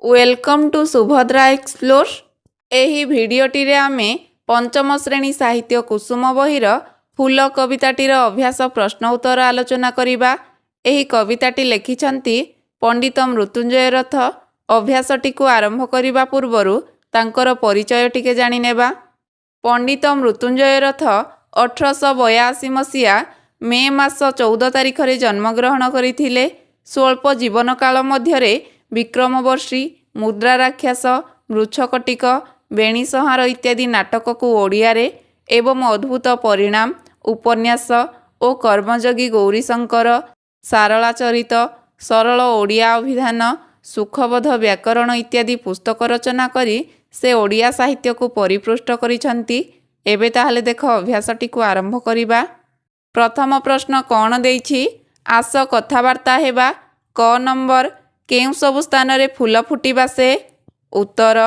Welcome to Subhadra explore. एही भिडियोटी रे आमे पंचम श्रेणी साहित्य कुसुम बहिर फूल कविताटीर अभ्यास प्रश्न उत्तर आलोचना करिबा। एही कविताटी लेखिछंती पंडित मृत्युंजय रथ। अभ्यासटी को आरंभ करिबा पूर्वरु तांकर परिचय टिके जानि नेबा। पंडित मृत्युंजय रथ 1882 मसीहा मे मास 14 तारिख रे जन्मग्रहण करिथिले। स्वल्प जीवन काल मध्यरे विक्रमवर्षी, मुद्रा राक्षस, मृच्छकटिक, बेणी संहार इत्यादि नाटक को ओडिया रे एवं अद्भुत परिणाम, उपन्यास और कर्मयोगी गौरीशंकर, सारला चरित, सरल ओडिया अभिधान, सुखबोध व्याकरण इत्यादि पुस्तक रचना करी से ओडिया साहित्य को परिपृष्ट करिछंती। एबे ताहले देख अभ्यासटी को आरंभ करिबा। प्रथम प्रश्न कौन देइछि? आस कथावार्ता हेबा। क नंबर केउ सब स्थान रे फूल फुटिबा से? उत्तर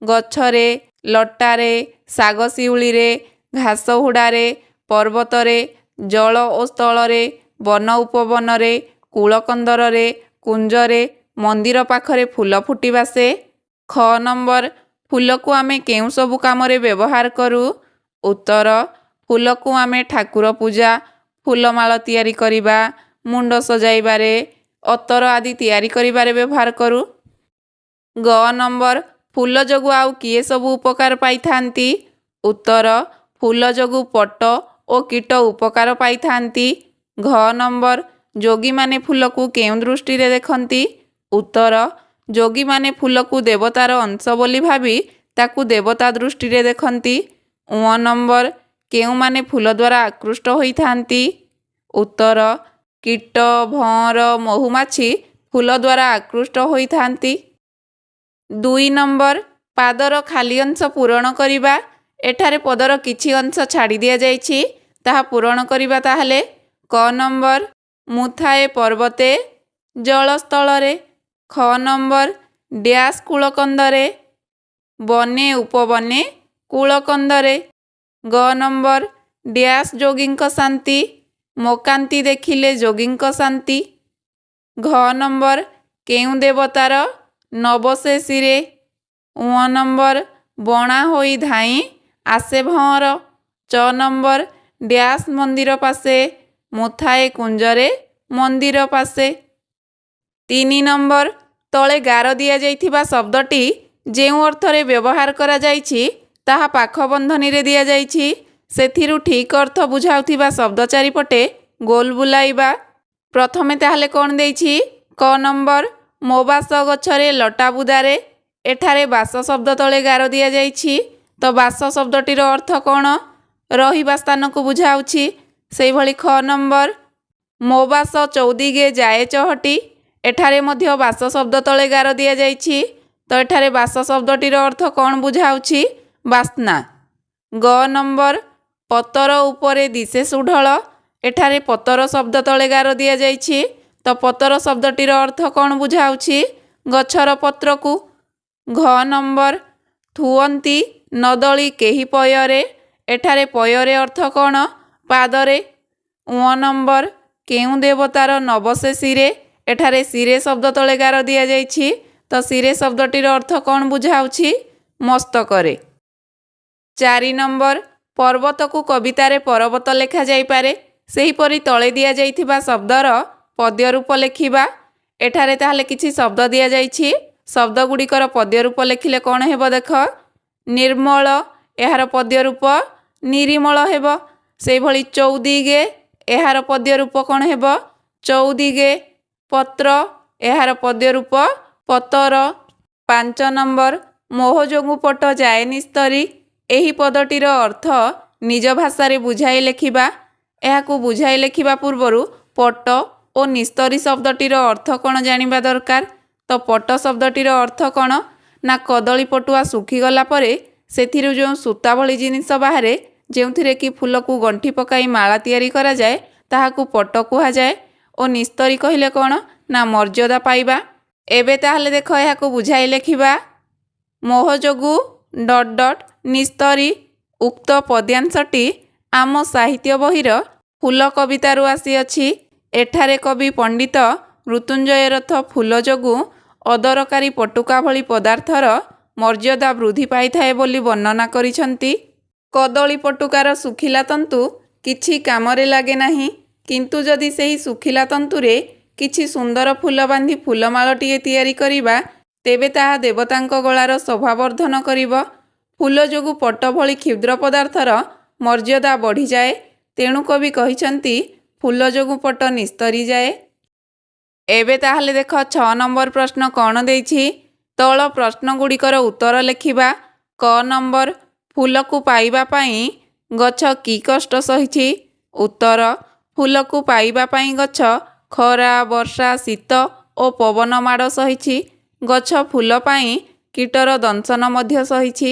गछरे, लटारे, साग शिउली रे, घास हुड़ारे, पर्वत रे, जल ओ स्थल रे, वन उपवन रे, कूलकंदर रे, कुंज रे, मंदिर पाखरे फूल फुटिबा से? ख नंबर फूल को आमे केउ सब काम रे व्यवहार करू? उत्तर फूल को आमे ठाकुर पूजा, फूलमाल तैयारी करिबा, मुंड सजाइबारे, अतर आदि तैयारी करिबारे व्यवहार करू। ग नंबर फूल जोगु आउ किए सब उपकार पाई थांती? उत्तर फूल जोगु पट ओ कीट उपकार पाई थांती। घ नंबर जोगी माने फूल को केउ दृष्टि रे देखंती? उत्तर जोगी माने फूल को देवतार अंश बोली भाबी ताकू देवता दृष्टि रे देखंती। उ नंबर केउ माने फूल द्वारा आकृष्ट होई थांती? उत्तर कीट, भंवर, महुमाछी फूल द्वारा आकृष्ट होई थांती। 2 नंबर पादर खाली अंश पूरण करिबा। एठारे पदर किछि अंश छाड़ी दिया जाइछि, ताहा पूरण करिबा। ताहले क नंबर मुथाए पर्वते, जलस्थलरे। ख नंबर डैश कूलकंदरे, बने उपबने, कूलकंदरे। ग नंबर डैश जोगींक शांति, मकांति देखिले जोगींक शांति। घ नंबर केउ देवतार नबसे सिरे। उ नंबर बणा होई धाई आसे भंवर। च नंबर डैश मंदिर पासे, मुथाए कुंजरे मंदिर पासे। 3 नंबर तले गार दिया जाइथिबा शब्दटी जेउ अर्थरे व्यवहार करा जाइछि ताहा पाख बंधनी रे दिया जाइछि। सेथिरु ठीक अर्थ बुझाउथिबा शब्द चारिपटे गोल बुलाइबा। प्रथमे ताहले कौन देइछि? क नंबर मो बास गछरे लटा बुदारे। एठारे बास शब्द तले गार दिया जाइछि, तो बास शब्दटीर अर्थ कौन? रहिबा स्थान को बुझाउछि। सेहि भली ख नंबर मो बास चौदिगे जाए चहटी। एठारे मध्य बास शब्द तले गार दिया जाइछि, तो एठारे बास शब्दटीर अर्थ कौन बुझाउछि? बास्ना। ग नंबर पतर उपरे दिशे सुढळ। एठारे पतर शब्द तले गार दिया जाइछि, तो पतर शब्दटीर अर्थ कौन बुझाउछि? गछर पत्र को। घ नंबर थुअंती नदली केही पୟରେ। एठारे पୟରେ अर्थ कौन? पादरे। उ नंबर केउ देवतार नबसे सिरे। एठारे सिरे शब्द तले गार दिया जाइछि, तो सिरे शब्दटीर अर्थ कौन बुझाउछि? मस्तकरे। 4 नंबर पर्वत को कवितारे पर्वत लेखा जाई पारे, सेहीपरि तले दिया जाइथिबा शब्दर पद्य रूप लेखिबा। एठारे ताहले किछि शब्द दिया जाइछि, शब्द गुड़िकर पद्य रूप लेखिले कौन हेबो देख? निर्मल, एहार पद्य रूप निरिमल हेबो। सेहि भली चौदिगे, एहार पद्य रूप कौन हेबो? चौदिगे। पत्र, एहार पद्य रूप पतर। 5 नंबर मोह जोगु पट जाए निस्तरी। एही पदटीर अर्थ निज भाषा रे बुझाई लेखिबा। एहाकू बुझाई लेखिबा पूर्वरु पट और निस्तरी शब्दटीर अर्थ कौन जानिबा दरकार। तो पट शब्दटीर अर्थ कौन ना कदली पटुआ सुखी गला परे सेथिरु जो सूता भली जिनिस बाहारे, जेउथिरे कि फूल को गंठी पकाई माला तैयारी करा जाए, ताहाकू पट कुहा जाए। और निस्तरी कहिले कौन ना मर्यादा पाइबा। एबे ताहले देख एहाकू बुझाई लेखिबा। मोह जोगु डट डट निस्तरी। उक्त पद्यांशटी आम साहित्य बहिर फूल कवितारू आसी अछि। एठारे कवि पंडित मृत्युंजय रथ फूल जोगु ଅଦରକାରୀ ପଟୁକା ଭଳି ପଦାର୍ଥର ମର୍ଯ୍ୟାଦା ବୃଦ୍ଧି ପାଇଥାଏ ବୋଲି ବର୍ଣ୍ଣନା କରିଛନ୍ତି। କଦଳୀ ପଟୁକାର ଶୁଖିଲା ତନ୍ତୁ କିଛି କାମରେ ଲାଗେ ନାହିଁ, କିନ୍ତୁ ଯଦି ସେହି ଶୁଖିଲା ତନ୍ତୁରେ କିଛି ସୁନ୍ଦର ଫୁଲ ବାନ୍ଧି ଫୁଲମାଳଟିଏ ତିଆରି କରିବା, ତେବେ ତାହା ଦେବତାଙ୍କ ଗଳାର ଶୋଭାବର୍ଦ୍ଧନ କରିବ। ଫୁଲ ଯୋଗୁଁ ପଟ ଭଳି କ୍ଷୁଦ୍ର ପଦାର୍ଥର ମର୍ଯ୍ୟାଦା ବଢ଼ିଯାଏ। ତେଣୁ କବି କହିଛନ୍ତି ଫୁଲ ଯୋଗୁଁ ପଟ ନିସ୍ତରିଯାଏ। ଏବେ ତାହେଲେ ଦେଖ 6 ନମ୍ବର ପ୍ରଶ୍ନ କ'ଣ ଦେଇଛି। ତଳ ପ୍ରଶ୍ନଗୁଡ଼ିକର ଉତ୍ତର ଲେଖିବା। କ ନମ୍ବର, ଫୁଲକୁ ପାଇବା ପାଇଁ ଗଛ କି କଷ୍ଟ ସହିଛି? ଉତ୍ତର, ଫୁଲକୁ ପାଇବା ପାଇଁ ଗଛ ଖରା, ବର୍ଷା, ଶୀତ ଓ ପବନ ମାଡ଼ ସହିଛି। ଗଛ ଫୁଲ ପାଇଁ କୀଟର ଦଂଶନ ମଧ୍ୟ ସହିଛି।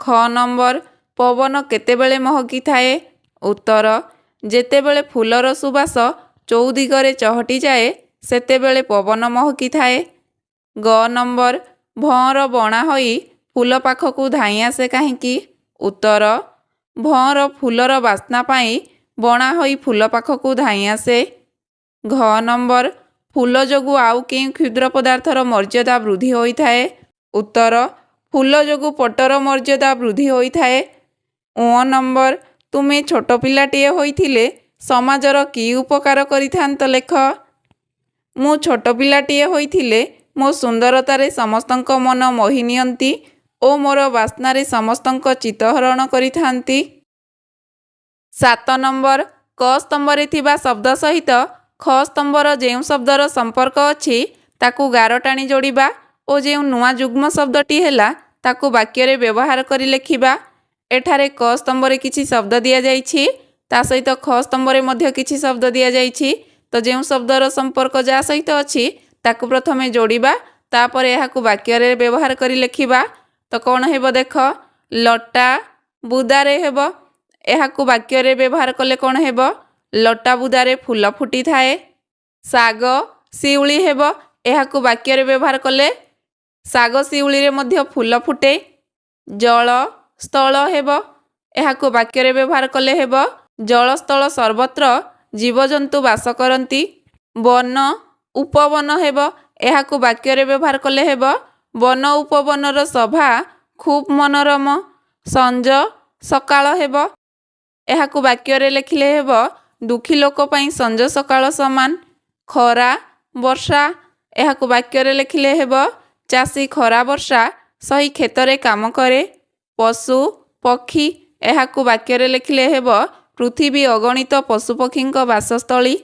ଖ ନମ୍ବର, ପବନ କେତେବେଳେ ମହକିଥାଏ? ଉତ୍ତର, ଯେତେବେଳେ ଫୁଲର ସୁବାସ ଚଉଦିଗରେ ଚହଟିଯାଏ, ସେତେବେଳେ ପବନ ମହକିଥାଏ। ଗ ନମ୍ବର, ଭଅଁର ବଣା ହୋଇ ଫୁଲ ପାଖକୁ ଧାଇଁ ଆସେ କାହିଁକି? ଉତ୍ତର, ଭଅଁର ଫୁଲର ବାସ୍ନା ପାଇଁ ବଣା ହୋଇ ଫୁଲ ପାଖକୁ ଧାଇଁ ଆସେ। ଘ ନମ୍ବର, ଫୁଲ ଯୋଗୁଁ ଆଉ କେଉଁ କ୍ଷୁଦ୍ର ପଦାର୍ଥର ମର୍ଯ୍ୟାଦା ବୃଦ୍ଧି ହୋଇଥାଏ? ଉତ୍ତର, ଫୁଲ ଯୋଗୁଁ ପଟର ମର୍ଯ୍ୟାଦା ବୃଦ୍ଧି ହୋଇଥାଏ। ଙ ନମ୍ବର, ତୁମେ ଛୋଟ ପିଲାଟିଏ ହୋଇଥିଲେ ସମାଜର କି ଉପକାର କରିଥାନ୍ତ ଲେଖ। ମୁଁ ଛୋଟ ପିଲାଟିଏ ହୋଇଥିଲେ ମୋ ସୁନ୍ଦରତାରେ ସମସ୍ତଙ୍କ ମନ ମୋହି ନିଅନ୍ତି ଓ ମୋର ବାସ୍ନାରେ ସମସ୍ତଙ୍କ ଚିତ୍ତ ହରଣ କରିଥାନ୍ତି। 7 ନମ୍ବର, କ ସ୍ତମ୍ଭରେ ଥିବା ଶବ୍ଦ ସହିତ ଖ ସ୍ତମ୍ଭର ଯେଉଁ ଶବ୍ଦର ସମ୍ପର୍କ ଅଛି ତାକୁ ଗାର ଟାଣି ଯୋଡ଼ିବା ଓ ଯେଉଁ ନୂଆ ଯୁଗ୍ମ ଶବ୍ଦଟି ହେଲା ତାକୁ ବାକ୍ୟରେ ବ୍ୟବହାର କରି ଲେଖିବା। ଏଠାରେ କ ସ୍ତମ୍ଭରେ କିଛି ଶବ୍ଦ ଦିଆଯାଇଛି, ତା ସହିତ ଖ ସ୍ତମ୍ଭରେ ମଧ୍ୟ କିଛି ଶବ୍ଦ ଦିଆଯାଇଛି। ତ ଯେଉଁ ଶବ୍ଦର ସମ୍ପର୍କ ଯାହା ସହିତ ଅଛି ତାକୁ ପ୍ରଥମେ ଯୋଡ଼ିବା, ତାପରେ ଏହାକୁ ବାକ୍ୟରେ ବ୍ୟବହାର କରି ଲେଖିବା। ତ କ'ଣ ହେବ ଦେଖ, ଲଟା ବୁଦାରେ ହେବ। ଏହାକୁ ବାକ୍ୟରେ ବ୍ୟବହାର କଲେ କ'ଣ ହେବ? ଲଟା ବୁଦାରେ ଫୁଲ ଫୁଟିଥାଏ। ଶାଗ ଶିଉଳି ହେବ। ଏହାକୁ ବାକ୍ୟରେ ବ୍ୟବହାର କଲେ ଶାଗ ଶିଉଳିରେ ମଧ୍ୟ ଫୁଲ ଫୁଟେ। ଜଳ ସ୍ଥଳ ହେବ। ଏହାକୁ ବାକ୍ୟରେ ବ୍ୟବହାର କଲେ ହେବ ଜଳସ୍ଥଳ ସର୍ବତ୍ର ଜୀବଜନ୍ତୁ ବାସ କରନ୍ତି। ବନ ଉପବନ ହେବ। ଏହାକୁ ବାକ୍ୟରେ ବ୍ୟବହାର କଲେ ହେବ ବନ ଉପବନର ଶୋଭା ଖୁବ୍ ମନୋରମ। ସଞ୍ଜ ସକାଳ ହେବ। ଏହାକୁ ବାକ୍ୟରେ ଲେଖିଲେ ହେବ ଦୁଃଖୀ ଲୋକ ପାଇଁ ସଞ୍ଜ ସକାଳ ସମାନ। ଖରା ବର୍ଷା। ଏହାକୁ ବାକ୍ୟରେ ଲେଖିଲେ ହେବ ଚାଷୀ ଖରା ବର୍ଷା ସହି କ୍ଷେତରେ କାମ କରେ। ପଶୁ ପକ୍ଷୀ। ଏହାକୁ ବାକ୍ୟରେ ଲେଖିଲେ ହେବ ପୃଥିବୀ ଅଗଣିତ ପଶୁପକ୍ଷୀଙ୍କ ବାସସ୍ଥଳୀ।